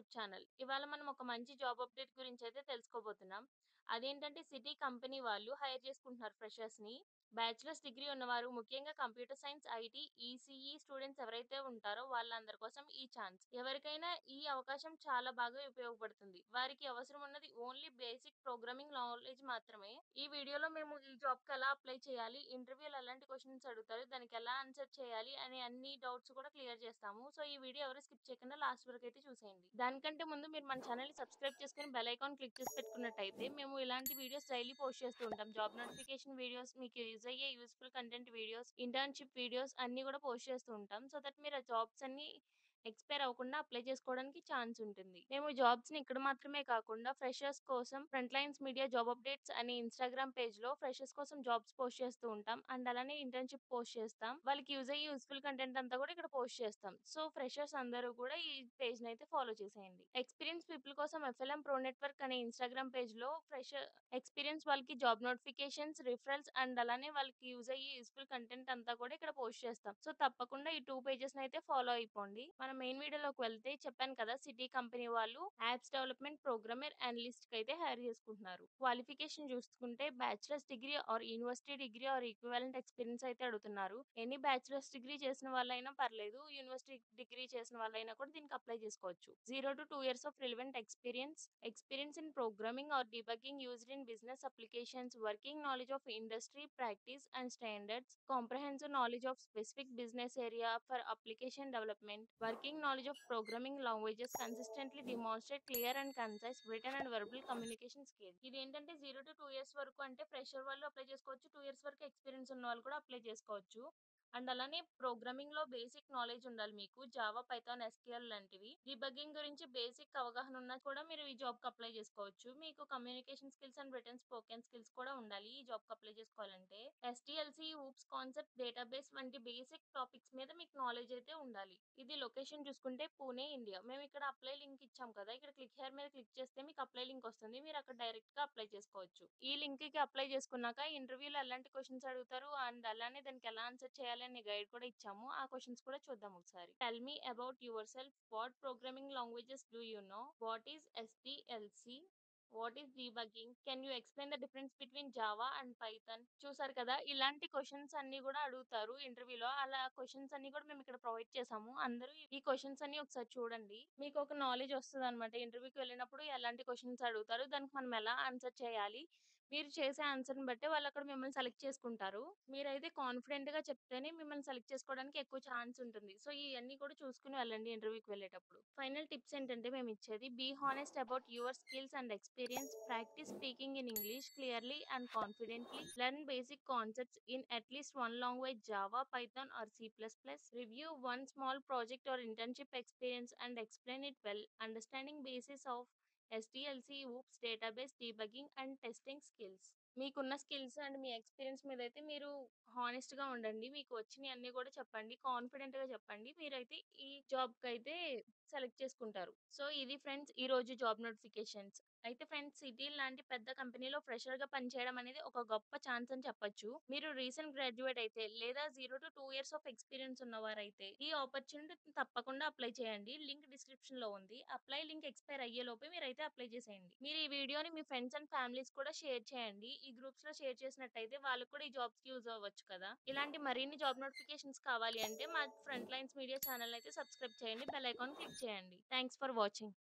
YouTube channel. ఇవాళ మనం ఒక మంచి జాబ్ అప్డేట్ గురించయితే తెలుసుకోబోతున్నాం. అదేంటంటే సిటీ కంపెనీ వాళ్ళు హైర్ చేసుకుంటున్నారు ఫ్రెషర్స్‌ని. బ్యాచిలర్స్ డిగ్రీ ఉన్నవారు ముఖ్యంగా computer science, IT, ECE students ఎవరైతే ఉంటారో వాళ్ళందరి కోసం ఈ ఛాన్స్. ఎవరికైనా ఈ అవకాశం చాలా బాగా ఉపయోగపడుతుంది. వారికి అవసరం ఉన్నది ఓన్లీ బేసిక్ ప్రోగ్రామింగ్ నాలెడ్జ్ మాత్రమే. ఈ వీడియోలో మేము ఈ జాబ్‌కి ఎలా అప్లై చేయాలి, ఇంటర్వ్యూలో ఎలాంటి క్వెషన్స్ అడుగుతారు, దానికి ఎలా ఆన్సర్ చేయాలి అనే అన్ని డౌట్స్ కూడా క్లియర్ చేస్తాము. సో, ఈ వీడియో ఎవరు స్కిప్ చేయకుండా లాస్ట్ వరకైతే చూసేయండి. దానికంటే ముందు మీరు మన ఛానెల్‌ని సబ్స్క్రైబ్ చేసుకొని బెల్ ఐకాన్ క్లిక్ చేసి పెట్టుకున్నట్టయితే మేము ఇలాంటి వీడియోస్ డైలీ పోస్ట్ చేస్తూ ఉంటాం. జాబ్ నోటిఫికేషన్ వీడియోస్, మీకు యూజ్ అయ్యే useful content videos, internship videos అన్నీ కూడా పోస్ట్ చేస్తూ ఉంటాం. సో దట్ మీరు ఆ జాబ్స్ అన్నీ ఎక్స్‌పైర్ అవ్వకుండా అప్లై చేసుకోవడానికి ఛాన్స్ ఉంటుంది. మేము జాబ్స్‌ని ఇక్కడ మాత్రమే కాకుండా ఫ్రెషర్స్ కోసం front lines media job updates అనే ఇన్‌స్టాగ్రామ్ పేజ్‌లో ఫ్రెషర్స్ కోసం జాబ్స్ పోస్ట్ చేస్తూ ఉంటాం. అండ్ అలానే ఇంటర్న్‌షిప్ పోస్ట్ చేస్తాం. వాళ్ళకి యూజ్ అయ్యే యూజ్‌ఫుల్ కంటెంట్ అంతా కూడా ఇక్కడ పోస్ట్ చేస్తాం. సో ఫ్రెషర్స్ అందరూ కూడా ఈ పేజ్‌నైతే ఫాలో చేసేయండి. ఎక్స్‌పీరియన్స్ పీపుల్ కోసం ఎఫ్ఎల్ఎం ప్రో నెట్వర్క్ అనే ఇన్‌స్టాగ్రామ్ పేజ్‌లో ఎక్స్‌పీరియన్స్ వాళ్ళకి జాబ్ నోటిఫికేషన్స్, రిఫరల్స్ అండ్ అలానే వాళ్ళకి యూజ్ అయ్యే యూజ్‌ఫుల్ కంటెంట్ అంతా కూడా ఇక్కడ పోస్ట్ చేస్తాం. సో తప్పకుండా ఈ 2 పేజెస్‌నైతే ఫాలో అయిపోండి. మన మెయిన్ వీడియోలోకి వెళ్తే చెప్పాను కదా! సిటీ కంపెనీ వాళ్ళు యాప్స్ డెవలప్‌మెంట్ ప్రోగ్రామర్, అనలిస్ట్‌కైతే హైర్ చేసుకుంటున్నారు. క్వాలిఫికేషన్ చూసుకుంటే bachelors degree or university degree or equivalent experience అయితే అడుగుతున్నారు. ఎనీ బ్యాచిలర్స్ డిగ్రీ చేసిన వాళ్ళైనా పర్లేదు. యూనివర్సిటీ డిగ్రీ చేసిన వాళ్ళైనా కూడా దీనికి అప్లై చేసుకోవచ్చు. 0-2 years of relevant experience in programming or debugging used in business applications, working knowledge of industry practice and standards, comprehensive knowledge of specific business area for application development, working knowledge of programming languages, consistently demonstrate clear and concise written and verbal communication skills. ఇదేంటంటే 0-2 years వరకు అంటే fresher వాళ్ళు apply చేసుకోవచ్చు. 2 years వరకు experience ఉన్న వాళ్ళు కూడా apply చేసుకోవచ్చు. అండ్ అలానే ప్రోగ్రామింగ్‌లో బేసిక్ నాలెడ్జ్ ఉండాలి మీకు. జావా, పైథాన్, ఎస్‌క్యూఎల్ లాంటివి. డీబగ్గింగ్ గురించి బేసిక్ అవగాహన ఉన్నా కూడా మీరు ఈ జాబ్‌కి అప్లై చేసుకోవచ్చు. మీకు communication skills and written spoken skills కూడా ఉండాలి ఈ జాబ్‌కి అప్లై చేసుకోవాలంటే. ఎస్‌టీఎల్‌సీ, ఊప్స్ కాన్సెప్ట్, డేటాబేస్ వంటి బేసిక్ టాపిక్స్ మీద మీకు నాలెడ్జ్ అయితే ఉండాలి. ఇది లొకేషన్ చూసుకుంటే పూణే, ఇండియా. మేము ఇక్కడ అప్లై లింక్ ఇచ్చాం కదా! ఇక్కడ క్లిక్ హియర్ మీద క్లిక్ చేస్తే మీకు అప్లై లింక్ వస్తుంది. మీరు అక్కడ డైరెక్ట్‌గా అప్లై చేసుకోవచ్చు. ఈ లింక్‌కి అప్లై చేసుకున్నాక ఇంటర్వ్యూలో ఎలాంటి క్వెషన్స్ అడుగుతారు అండ్ అలానే దానికి ఎలా ఆన్సర్ చేయాలి అనే గైడ్ కూడా ఇచ్చాము. ఆ క్వెషన్స్ కూడా చూద్దాం ఒకసారి. Tell me about yourself. What programming languages do you know? What is STLC? What is debugging? Can you explain the difference between Java and Python? చూసారు కదా! ఇలాంటి క్వెషన్స్ అన్నీ గూడా అడుగుతారు ఇంటర్వ్యూలో. అలా క్వెషన్స్ అన్నీ కూడా మేము ఇక్కడ ప్రొవైడ్ చేసాము. అందరూ ఈ క్వెషన్స్ అన్నీ ఒకసారి చూడండి. మీకు ఒక నాలెడ్జ్ వస్తదనమాట. ఇంటర్వ్యూకి వెళ్ళినప్పుడు ఎలాంటి క్వెషన్స్ అడుగుతారు, దానికి మనం ఎలా ఆన్సర్ చేయాలి, మీరు చేసే ఆన్సర్‌ని బట్టే వాళ్ళక్కడ మిమ్మల్ని సెలెక్ట్ చేసుకుంటారు. మీరైతే కాన్ఫిడెంట్‌గా చెప్తేనే మిమ్మల్ని సెలెక్ట్ చేసుకోవడానికి ఎక్కువ ఛాన్స్ ఉంటుంది. సో, ఇయన్నీ కూడా చూసుకొని వెళ్ళండి ఇంటర్వ్యూకి వెళ్ళేటప్పుడు. ఫైనల్ టిప్స్ ఏంటంటే మేమిచ్చేది be honest about your skills and experience. Practice speaking in English clearly and confidently. Learn basic concepts in at least one language Java, Python or C plus plus. Review one small project or internship experience and explain it well. Understanding basis of SDLC, OOPS, database, debugging and testing skills. మీకున్న skills and మీ experience మీదైతే మీరు హానెస్ట్‌గా ఉండండి. మీకు వచ్చినయన్నీ గూడా చెప్పండి. కాన్ఫిడెంట్‌గా చెప్పండి. మీరైతే ఈ జాబ్‌కైతే సెలెక్ట్ చేసుకుంటారు. సో, ఇది ఫ్రెండ్స్ ఈరోజు జాబ్ నోటిఫికేషన్స్. అయితే ఫ్రెండ్స్ సిటీ లాంటి పెద్ద కంపెనీలో ఫ్రెషర్‌గా పనిచేయడం అనేది ఒక గొప్ప ఛాన్స్ అని చెప్పొచ్చు. మీరు రీసెంట్ గ్రాడ్యుయేట్ అయితే లేదా 0-2 ఇయర్స్ ఆఫ్ ఎక్స్‌పీరియన్స్ ఉన్నవారైతే ఈ ఆపర్చునిటీని తప్పకుండా అప్లై చేయండి. లింక్ డిస్క్రిప్షన్‌లో ఉంది. అప్లై లింక్ ఎక్స్‌పైర్ అయ్యేలోపే మీరైతే అప్లై చేసేయండి. మీరు ఈ వీడియోని మీ ఫ్రెండ్స్ అండ్ ఫ్యామిలీస్ కూడా షేర్ చేయండి. ఈ గ్రూప్స్‌లో షేర్ చేసినట్టయితే వాళ్ళకి కూడా ఈ జాబ్స్‌కి యూజ్ అవ్వచ్చు కదా! ఇలాంటి మరిన్ని జాబ్ నోటిఫికేషన్స్ కావాలి అంటే మా ఫ్రంట్ లైన్స్ మీడియా ఛానెల్ అయితే సబ్స్క్రైబ్ చేయండి. బెల్ ఐకాన్ క్లిక్ చేయండి. Thanks for watching.